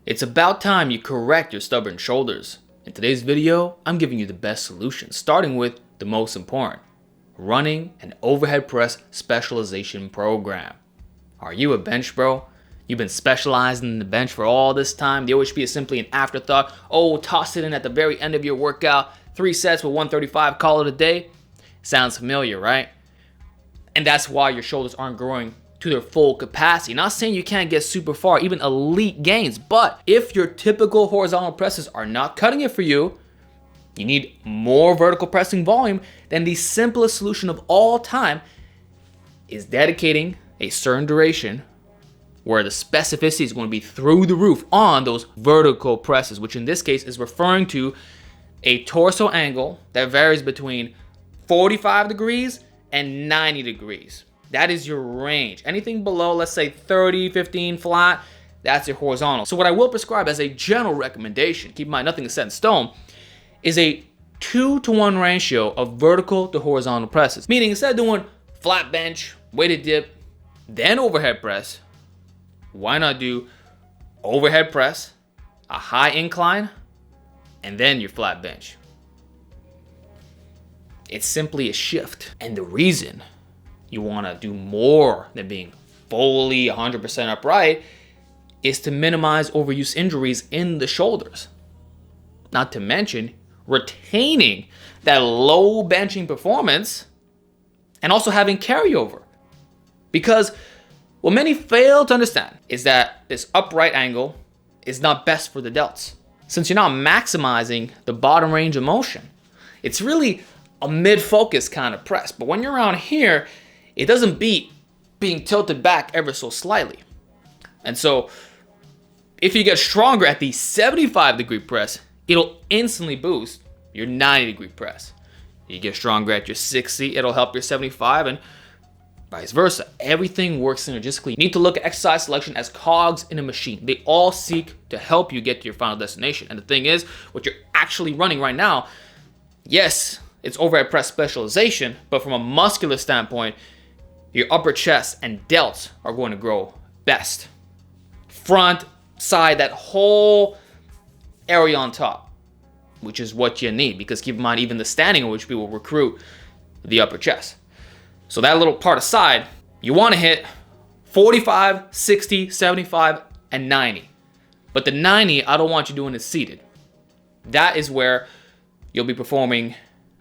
It's about time you correct your stubborn shoulders. In today's video, I'm giving you the best solution, starting with the most important: running an overhead press specialization program. Are you a bench bro? You've been specializing in the bench for all this time. The OHP is simply an afterthought. Oh, toss it in at the very end of your workout. 3 sets with 135, call it a day. Sounds familiar, right? And that's why your shoulders aren't growing to their full capacity. Not saying you can't get super far, even elite gains, but if your typical horizontal presses are not cutting it for you, you need more vertical pressing volume, then the simplest solution of all time is dedicating a certain duration where the specificity is going to be through the roof on those vertical presses, which in this case is referring to a torso angle that varies between 45 degrees and 90 degrees. That is your range. Anything below, let's say 30, 15 flat, that's your horizontal. So what I will prescribe as a general recommendation, keep in mind nothing is set in stone, is a 2-to-1 ratio of vertical to horizontal presses. Meaning instead of doing flat bench, weighted dip, then overhead press, why not do overhead press, a high incline, and then your flat bench? It's simply a shift. And the reason you want to do more than being fully 100% upright is to minimize overuse injuries in the shoulders. Not to mention retaining that low benching performance and also having carryover. Because what many fail to understand is that this upright angle is not best for the delts, since you're not maximizing the bottom range of motion. It's really a mid-focus kind of press, but when you're around here, it doesn't beat being tilted back ever so slightly. And so if you get stronger at the 75-degree press, it'll instantly boost your 90-degree press. You get stronger at your 60, it'll help your 75, and vice versa. Everything works synergistically. You need to look at exercise selection as cogs in a machine. They all seek to help you get to your final destination. And the thing is, what you're actually running right now, yes, it's overhead press specialization, but from a muscular standpoint, your upper chest and delts are going to grow best. Front, side, that whole area on top, which is what you need, because keep in mind, even the standing OHP will recruit the upper chest. So that little part of side, you want to hit 45, 60, 75, and 90. But the 90, I don't want you doing it seated. That is where you'll be performing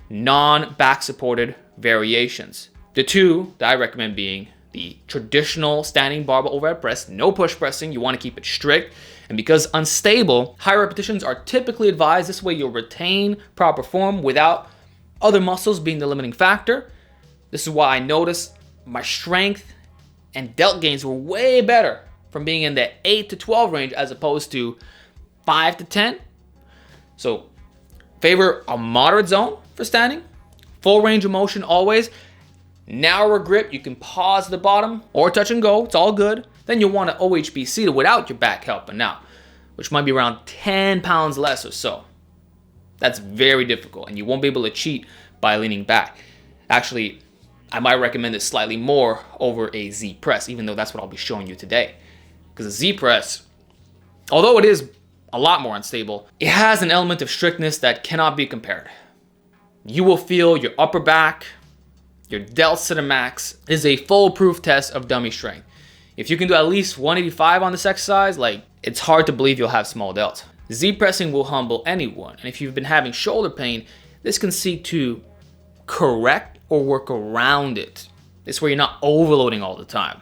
non-back supported variations. The two that I recommend being the traditional standing barbell overhead press, no push pressing. You want to keep it strict. And because unstable, high repetitions are typically advised. This way you'll retain proper form without other muscles being the limiting factor. This is why I noticed my strength and delt gains were way better from being in the 8 to 12 range as opposed to 5 to 10. So favor a moderate zone for standing, full range of motion always. Narrower grip, you can pause at the bottom or touch and go, it's all good. Then you'll want to OHP seated without your back helping out, which might be around 10 pounds less or so. That's very difficult, and you won't be able to cheat by leaning back. Actually, I might recommend it slightly more over a Z press, even though that's what I'll be showing you today. Because a Z press, although it is a lot more unstable, it has an element of strictness that cannot be compared. You will feel your upper back, your delts to the max. It is a foolproof test of dummy strength. If you can do at least 185 on this exercise, it's hard to believe you'll have small delts. Z pressing will humble anyone, and if you've been having shoulder pain, this can seek to correct or work around it. This is where you're not overloading all the time.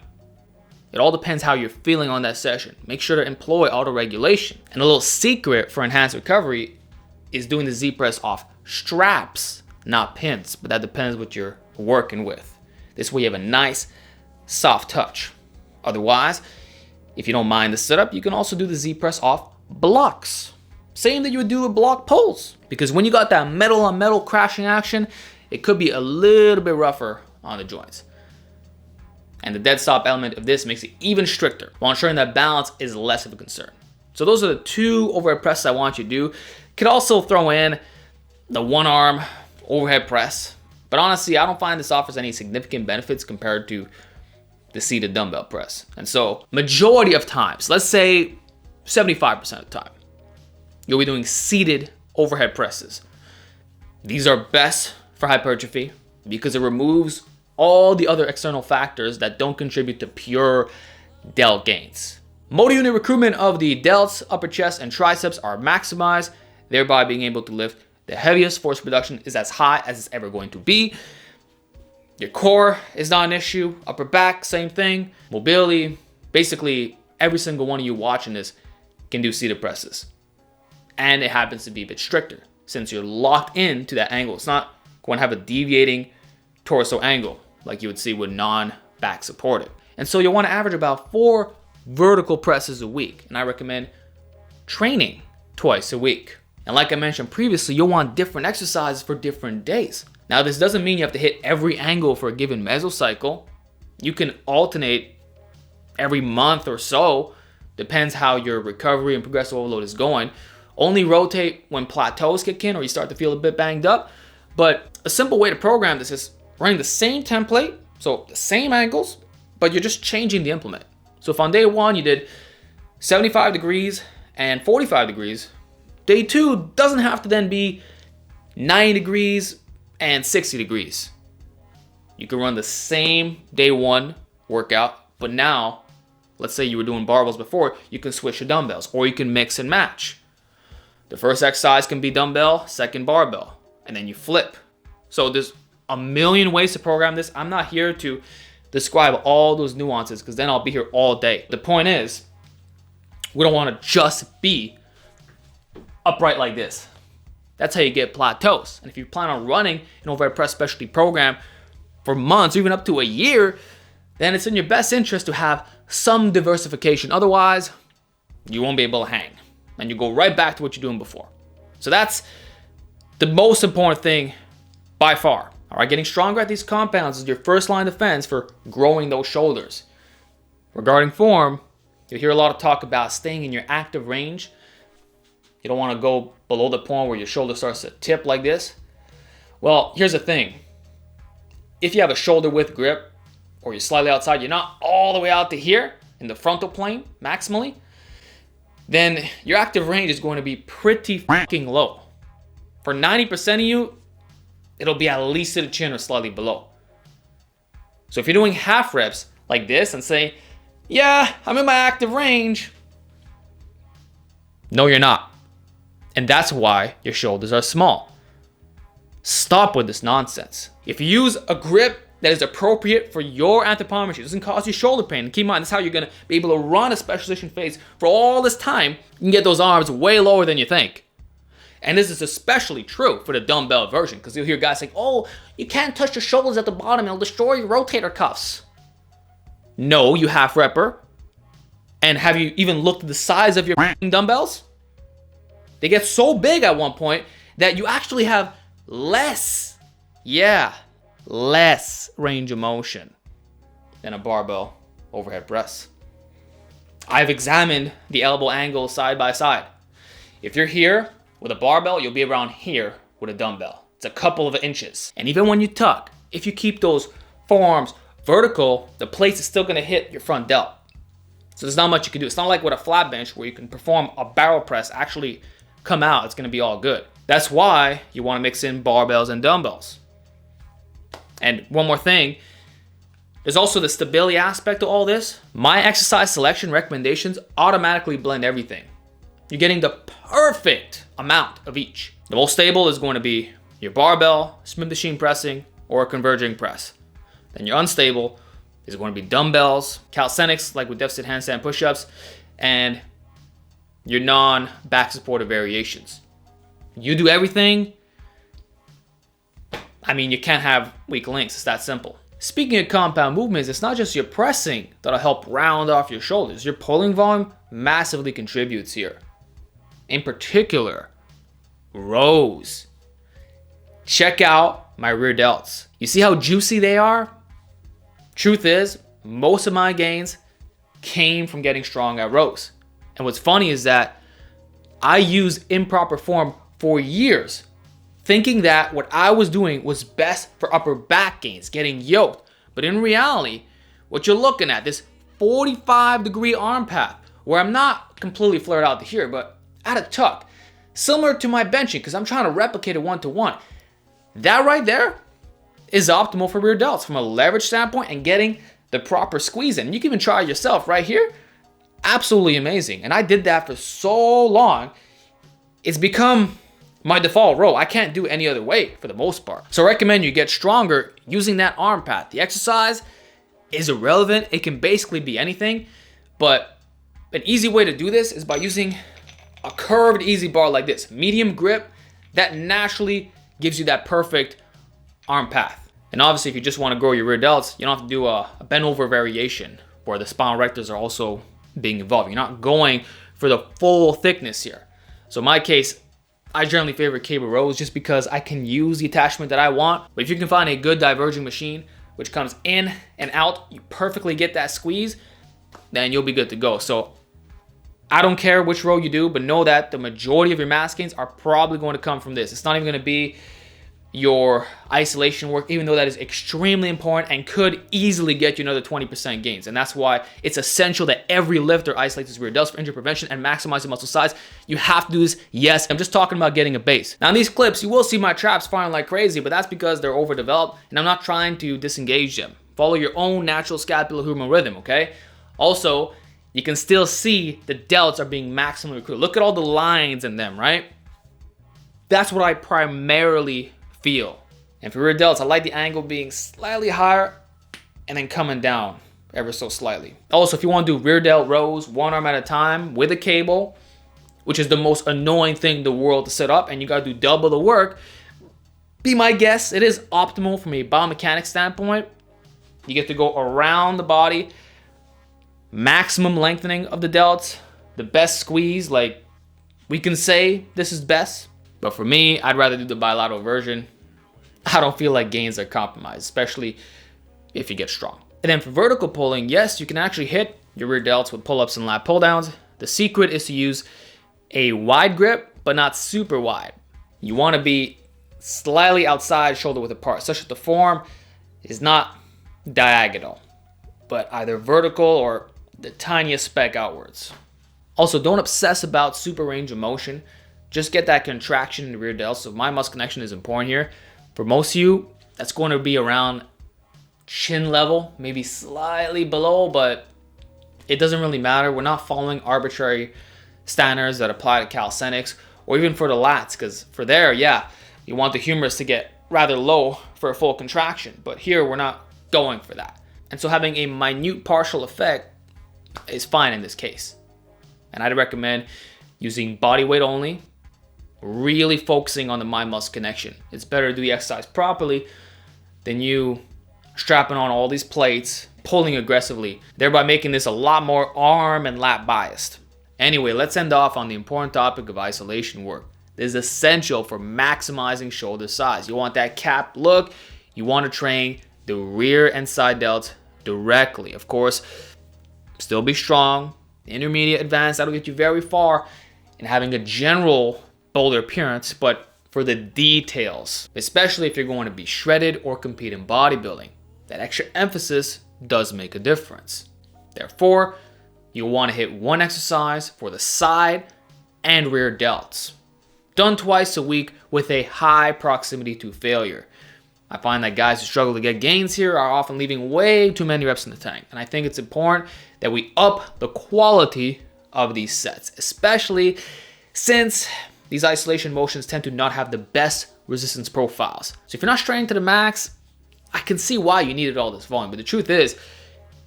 It all depends how you're feeling on that session. Make sure to employ auto-regulation. And a little secret for enhanced recovery is doing the Z press off straps, not pins, but that depends what you're working with. This way you have a nice, soft touch. Otherwise, if you don't mind the setup, you can also do the Z press off blocks. Same that you would do with block pulls, because when you got that metal on metal crashing action, it could be a little bit rougher on the joints. And the dead stop element of this makes it even stricter, while ensuring that balance is less of a concern. So those are the two overhead presses I want you to do. You could also throw in the one arm overhead press, but honestly, I don't find this offers any significant benefits compared to the seated dumbbell press. And so majority of times, let's say 75% of the time. You'll be doing seated overhead presses. These are best for hypertrophy because it removes all the other external factors that don't contribute to pure delt gains. Motor unit recruitment of the delts, upper chest, and triceps are maximized, thereby being able to lift the heaviest. Force production is as high as it's ever going to be. Your core is not an issue. Upper back, same thing. Mobility, basically every single one of you watching this can do seated presses. And it happens to be a bit stricter since you're locked into that angle. It's not going to have a deviating torso angle like you would see with non-back supported. And so you'll want to average about 4 vertical presses a week. And I recommend training twice a week. And like I mentioned previously, you'll want different exercises for different days. Now, this doesn't mean you have to hit every angle for a given mesocycle. You can alternate every month or so. Depends how your recovery and progressive overload is going. Only rotate when plateaus kick in or you start to feel a bit banged up. But a simple way to program this is running the same template, so the same angles, but you're just changing the implement. So if on day 1 you did 75 degrees and 45 degrees, day 2 doesn't have to then be 90 degrees and 60 degrees. You can run the same day 1 workout, but now, let's say you were doing barbells before, you can switch to dumbbells, or you can mix and match. The first exercise can be dumbbell, second barbell, and then you flip. So there's a million ways to program this. I'm not here to describe all those nuances because then I'll be here all day. The point is, we don't want to just be upright like this. That's how you get plateaus. And if you plan on running an overhead press specialty program for months, or even up to a year, then it's in your best interest to have some diversification. Otherwise, you won't be able to hang. And you go right back to what you're doing before. So that's the most important thing by far. All right, getting stronger at these compounds is your first line of defense for growing those shoulders. Regarding form, you'll hear a lot of talk about staying in your active range. You don't want to go below the point where your shoulder starts to tip like this. Well, here's the thing. If you have a shoulder width grip, or you're slightly outside, you're not all the way out to here in the frontal plane maximally, then your active range is going to be pretty fucking low. For 90% of you, it'll be at least to the chin or slightly below. So if you're doing half reps like this and say, yeah, I'm in my active range. No, you're not. And that's why your shoulders are small. Stop with this nonsense. If you use a grip that is appropriate for your anthropometry, it doesn't cause you shoulder pain. And keep in mind, that's how you're going to be able to run a specialization phase for all this time. You can get those arms way lower than you think. And this is especially true for the dumbbell version, because you'll hear guys saying, oh, you can't touch your shoulders at the bottom, it'll destroy your rotator cuffs. No, you half repper. And have you even looked at the size of your dumbbells? They get so big at one point that you actually have less range of motion than a barbell overhead press. I've examined the elbow angle side by side. If you're here with a barbell, you'll be around here with a dumbbell. It's a couple of inches. And even when you tuck, if you keep those forearms vertical, the plate is still gonna hit your front delt. So there's not much you can do. It's not like with a flat bench where you can perform a barrel press, actually come out, it's gonna be all good. That's why you wanna mix in barbells and dumbbells. And one more thing, there's also the stability aspect of all this. My exercise selection recommendations automatically blend everything. You're getting the perfect amount of each. The most stable is going to be your barbell, Smith machine pressing, or a converging press. Then your unstable is going to be dumbbells, calisthenics, like with deficit handstand push-ups, and your non-back supported variations. You do everything. I mean, you can't have weak links. It's that simple. Speaking of compound movements, it's not just your pressing that'll help round off your shoulders. Your pulling volume massively contributes here. In particular, rows. Check out my rear delts. You see how juicy they are? Truth is, most of my gains came from getting strong at rows. And what's funny is that I used improper form for years, thinking that what I was doing was best for upper back gains, getting yoked. But in reality, what you're looking at, this 45-degree arm path, where I'm not completely flared out to here, but at a tuck, similar to my benching, because I'm trying to replicate it 1-to-1. That right there is optimal for rear delts from a leverage standpoint and getting the proper squeeze in. You can even try it yourself right here. Absolutely amazing. And I did that for so long, it's become my default row. I can't do any other way for the most part. So I recommend you get stronger using that arm pad. The exercise is irrelevant. It can basically be anything, but an easy way to do this is by using a curved easy bar like this. Medium grip, that naturally gives you that perfect arm path. And obviously if you just want to grow your rear delts, you don't have to do a bend over variation where the spinal rectors are also being involved. You're not going for the full thickness here. So in my case, I generally favor cable rows just because I can use the attachment that I want. But if you can find a good diverging machine, which comes in and out, you perfectly get that squeeze, then you'll be good to go. So I don't care which row you do, but know that the majority of your mass gains are probably going to come from this. It's not even going to be your isolation work, even though that is extremely important and could easily get you another 20% gains. And that's why it's essential that every lifter isolates his rear delts for injury prevention and maximizing muscle size. You have to do this. Yes, I'm just talking about getting a base. Now in these clips, you will see my traps firing like crazy, but that's because they're overdeveloped and I'm not trying to disengage them. Follow your own natural scapulohumeral rhythm, okay? Also, you can still see the delts are being maximally recruited. Look at all the lines in them, right? That's what I primarily feel. And for rear delts, I like the angle being slightly higher and then coming down ever so slightly. Also, if you want to do rear delt rows, one arm at a time with a cable, which is the most annoying thing in the world to set up, and you got to do double the work, be my guest. It is optimal from a biomechanics standpoint. You get to go around the body, maximum lengthening of the delts, the best squeeze. Like, we can say this is best. But for me, I'd rather do the bilateral version. I don't feel like gains are compromised, especially if you get strong. And then for vertical pulling, yes, you can actually hit your rear delts with pull-ups and lat pull-downs. The secret is to use a wide grip, but not super wide. You want to be slightly outside shoulder width apart, such that the form is not diagonal, but either vertical or the tiniest speck outwards. Also, don't obsess about super range of motion. Just get that contraction in the rear delt. So my muscle connection is important here. For most of you, that's going to be around chin level, maybe slightly below, but it doesn't really matter. We're not following arbitrary standards that apply to calisthenics or even for the lats, because for there, yeah, you want the humerus to get rather low for a full contraction. But here, we're not going for that. And so having a minute partial effect is fine in this case. And I'd recommend using body weight only, really focusing on the mind muscle connection. It's better to do the exercise properly than you strapping on all these plates, pulling aggressively, thereby making this a lot more arm and lat biased. Anyway, let's end off on the important topic of isolation work. This is essential for maximizing shoulder size. You want that capped look. You want to train the rear and side delts directly. Of course, still be strong, intermediate, advanced. That'll get you very far in having a general boulder appearance, but for the details, especially if you're going to be shredded or compete in bodybuilding, that extra emphasis does make a difference. Therefore, you'll want to hit one exercise for the side and rear delts, done twice a week with a high proximity to failure. I find that guys who struggle to get gains here are often leaving way too many reps in the tank, and I think it's important that we up the quality of these sets, especially since these isolation motions tend to not have the best resistance profiles. So if you're not straining to the max, I can see why you needed all this volume. But the truth is,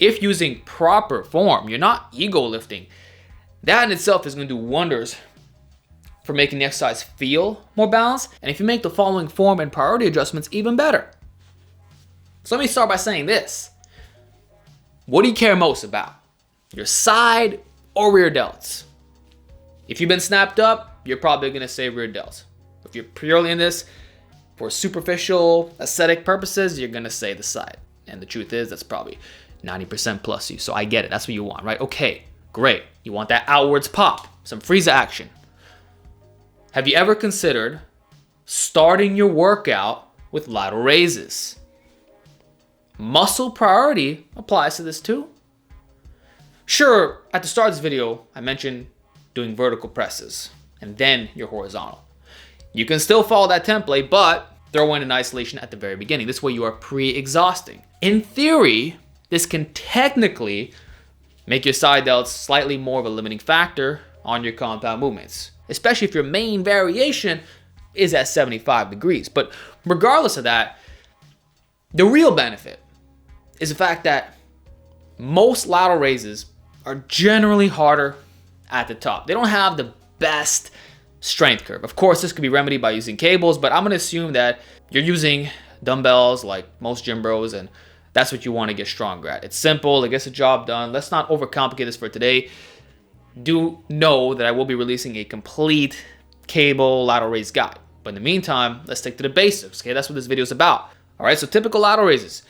if using proper form, you're not ego lifting, that in itself is going to do wonders for making the exercise feel more balanced. And if you make the following form and priority adjustments, even better. So let me start by saying this. What do you care most about? Your side or rear delts? If you've been snapped up, you're probably going to say rear delts. If you're purely in this for superficial aesthetic purposes, you're going to say the side. And the truth is, that's probably 90% plus you. So I get it. That's what you want, right? Okay, great. You want that outwards pop, some freezer action. Have you ever considered starting your workout with lateral raises? Muscle priority applies to this too. Sure, at the start of this video, I mentioned doing vertical presses and then your horizontal. You can still follow that template, but throw in an isolation at the very beginning. This way you are pre-exhausting. In theory, this can technically make your side delts slightly more of a limiting factor on your compound movements, especially if your main variation is at 75 degrees. But regardless of that, the real benefit is the fact that most lateral raises are generally harder at the top. They don't have the best strength curve. Of course, this could be remedied by using cables, but I'm gonna assume that you're using dumbbells like most gym bros, and that's what you want to get stronger at. It's simple, it gets the job done. Let's not overcomplicate this for today. Do know that I will be releasing a complete cable lateral raise guide. But in the meantime, let's stick to the basics, okay? That's what this video is about. All right, so typical lateral raises.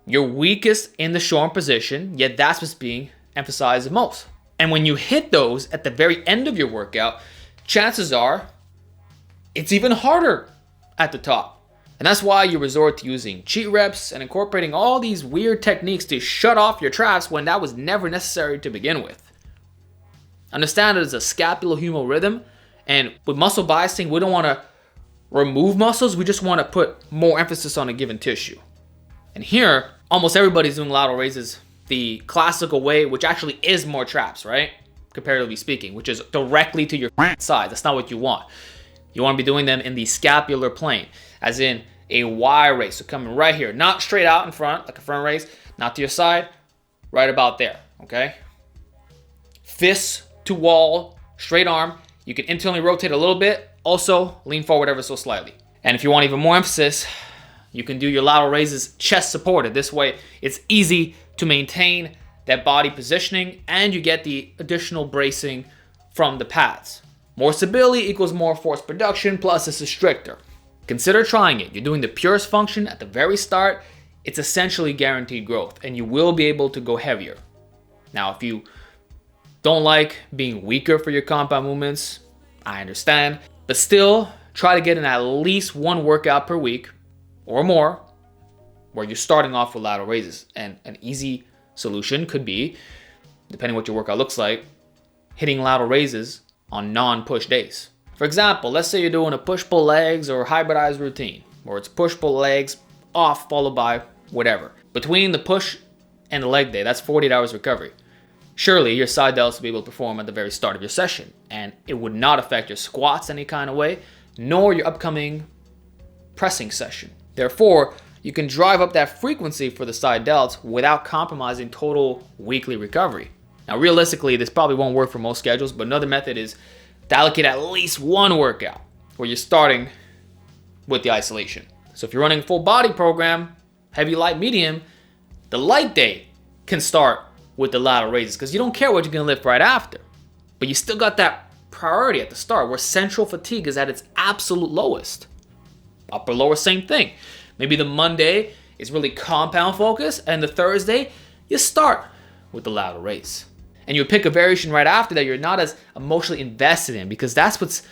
You're weakest in the short position, yet that's what's being emphasized the most. And when you hit those at the very end of your workout, chances are it's even harder at the top. And that's why you resort to using cheat reps and incorporating all these weird techniques to shut off your traps when that was never necessary to begin with. Understand it as a scapulohumeral rhythm, and with muscle biasing, we don't want to remove muscles, we just want to put more emphasis on a given tissue. And here, almost everybody's doing lateral raises the classical way, which actually is more traps, right? Comparatively speaking, which is directly to your side. That's not what you want. You want to be doing them in the scapular plane, as in a Y raise. So coming right here, not straight out in front, like a front raise, not to your side, right about there, okay? Fists to wall, straight arm. You can internally rotate a little bit. Also, lean forward ever so slightly. And if you want even more emphasis, you can do your lateral raises chest supported. This way, it's easy to maintain that body positioning and you get the additional bracing from the pads. More stability equals more force production, plus this is stricter. Consider trying it. You're doing the purest function at the very start. It's essentially guaranteed growth and you will be able to go heavier. Now, if you don't like being weaker for your compound movements, I understand, but still try to get in at least one workout per week or more where you're starting off with lateral raises. And an easy solution could be, depending what your workout looks like, hitting lateral raises on non-push days. For example, let's say you're doing a push-pull legs or hybridized routine, or it's push-pull legs off followed by whatever. Between the push and the leg day, that's 48 hours recovery. Surely your side delts will be able to perform at the very start of your session, and it would not affect your squats any kind of way, nor your upcoming pressing session. Therefore, you can drive up that frequency for the side delts without compromising total weekly recovery. Now, realistically, this probably won't work for most schedules, but another method is to allocate at least one workout where you're starting with the isolation. So if you're running a full body program, heavy, light, medium, the light day can start with the lateral raises because you don't care what you're going to lift right after. But you still got that priority at the start where central fatigue is at its absolute lowest. Upper, lower, same thing. Maybe the Monday is really compound focus and the Thursday, you start with the lateral raise. And you pick a variation right after that you're not as emotionally invested in because that's what's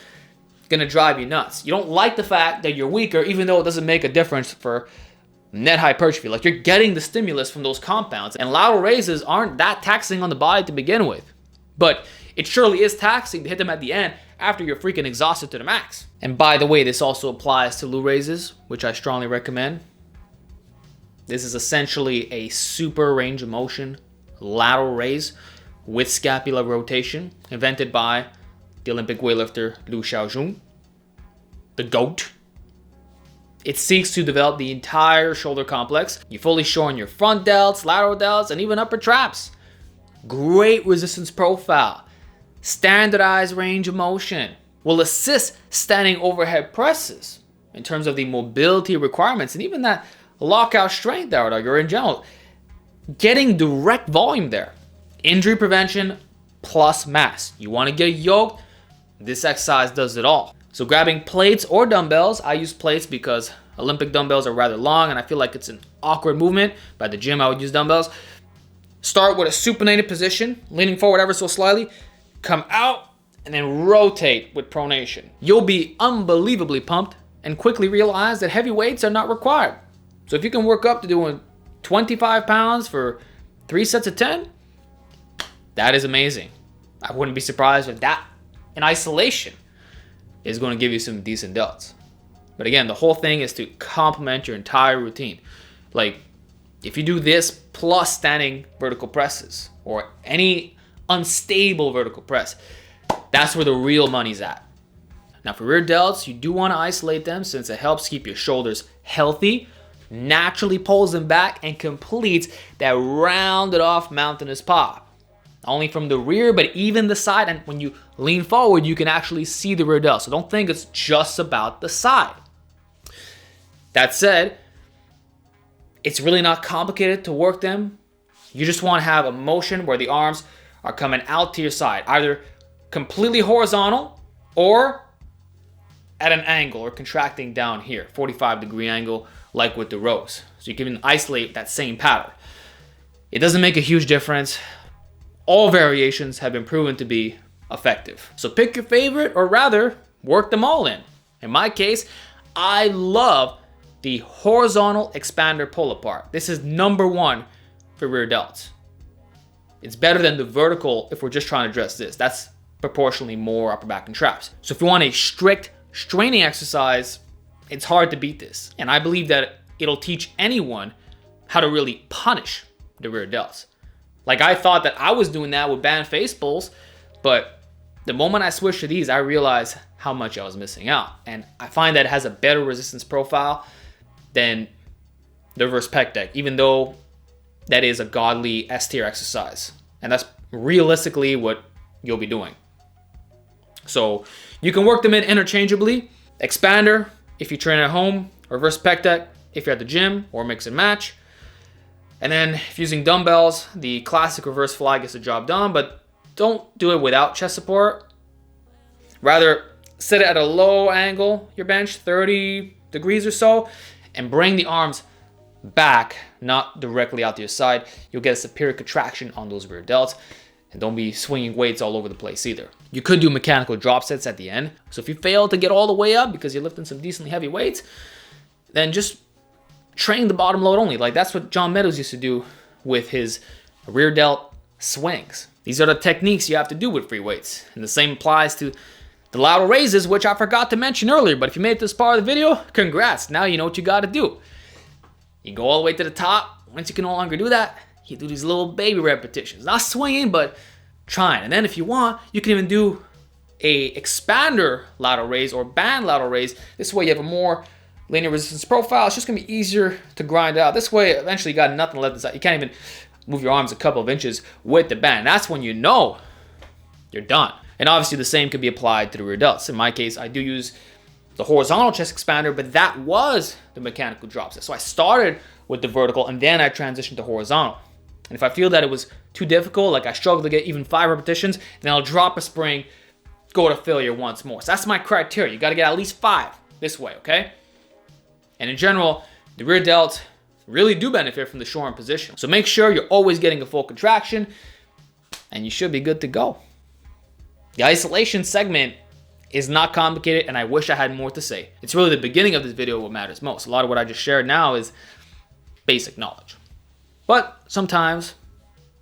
going to drive you nuts. You don't like the fact that you're weaker even though it doesn't make a difference for net hypertrophy. Like you're getting the stimulus from those compounds and lateral raises aren't that taxing on the body to begin with. But it surely is taxing to hit them at the end after you're freaking exhausted to the max. And by the way, this also applies to Lou raises, which I strongly recommend. This is essentially a super range of motion lateral raise with scapular rotation, invented by the Olympic weightlifter Liu Xiaojun, the GOAT. It seeks to develop the entire shoulder complex. You fully shorten your front delts, lateral delts, and even upper traps. Great resistance profile. Standardized range of motion. Will assist standing overhead presses in terms of the mobility requirements and even that lockout strength there that you're in general. Getting direct volume there. Injury prevention plus mass. You want to get yoked? This exercise does it all. So grabbing plates or dumbbells, I use plates because Olympic dumbbells are rather long and I feel like it's an awkward movement. By the gym, I would use dumbbells. Start with a supinated position, leaning forward ever so slightly. Come out and then rotate with pronation. You'll be unbelievably pumped and quickly realize that heavy weights are not required. So if you can work up to doing 25 pounds for 3 sets of 10, That is amazing. I wouldn't be surprised if that in isolation is going to give you some decent delts. But again, the whole thing is to complement your entire routine. Like, if you do this plus standing vertical presses or any unstable vertical press, that's where the real money's at. Now for rear delts, you do want to isolate them since it helps keep your shoulders healthy, naturally pulls them back, and completes that rounded off mountainous pop. Not only from the rear, but even the side. And when you lean forward, you can actually see the rear delt. So don't think it's just about the side. That said, it's really not complicated to work them. You just want to have a motion where the arms are coming out to your side, either completely horizontal or at an angle or contracting down here, 45-degree angle, like with the rows. So you can isolate that same pattern. It doesn't make a huge difference. All variations have been proven to be effective. So pick your favorite, or rather, work them all in. In my case, I love the horizontal expander pull apart. This is number one for rear delts. It's better than the vertical if we're just trying to address this. That's proportionally more upper back and traps. So if you want a strict straining exercise, it's hard to beat this. And I believe that it'll teach anyone how to really punish the rear delts. Like, I thought that I was doing that with band face pulls, but the moment I switched to these, I realized how much I was missing out. And I find that it has a better resistance profile than the reverse pec deck, even though that is a godly S tier exercise. And that's realistically what you'll be doing. So you can work them in interchangeably. Expander if you train at home, reverse pec deck if you're at the gym, or mix and match. And then if using dumbbells, the classic reverse fly gets the job done, but don't do it without chest support. Rather, set it at a low angle, your bench, 30 degrees or so, and bring the arms back, not directly out to your side. You'll get a superior contraction on those rear delts. And don't be swinging weights all over the place either. You could do mechanical drop sets at the end. So if you fail to get all the way up because you're lifting some decently heavy weights, then just train the bottom load only. Like, that's what John Meadows used to do with his rear delt swings. These are the techniques you have to do with free weights. And the same applies to the lateral raises, which I forgot to mention earlier. But if you made it this part of the video, congrats. Now you know what you got to do. You go all the way to the top. Once you can no longer do that, you do these little baby repetitions. Not swinging, but trying. And then if you want, you can even do a expander lateral raise or band lateral raise. This way you have a more linear resistance profile. It's just going to be easier to grind out. This way, eventually you got nothing left inside. You can't even move your arms a couple of inches with the band. That's when you know you're done. And obviously the same can be applied to the rear delts. In my case, I do use the horizontal chest expander, but that was the mechanical drop set. So I started with the vertical and then I transitioned to horizontal. And if I feel that it was too difficult, like I struggled to get even 5 repetitions, then I'll drop a spring, go to failure once more. So that's my criteria. You got to get at least 5 this way, okay? And in general, the rear delts really do benefit from the short arm position. So make sure you're always getting a full contraction and you should be good to go. The isolation segment is not complicated and I wish I had more to say. It's really the beginning of this video what matters most. A lot of what I just shared now is basic knowledge. But sometimes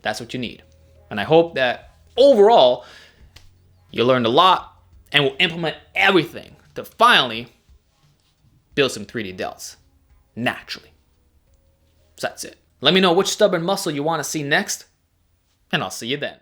that's what you need. And I hope that overall you learned a lot and will implement everything to finally build some 3D delts naturally. So that's it. Let me know which stubborn muscle you want to see next, and I'll see you then.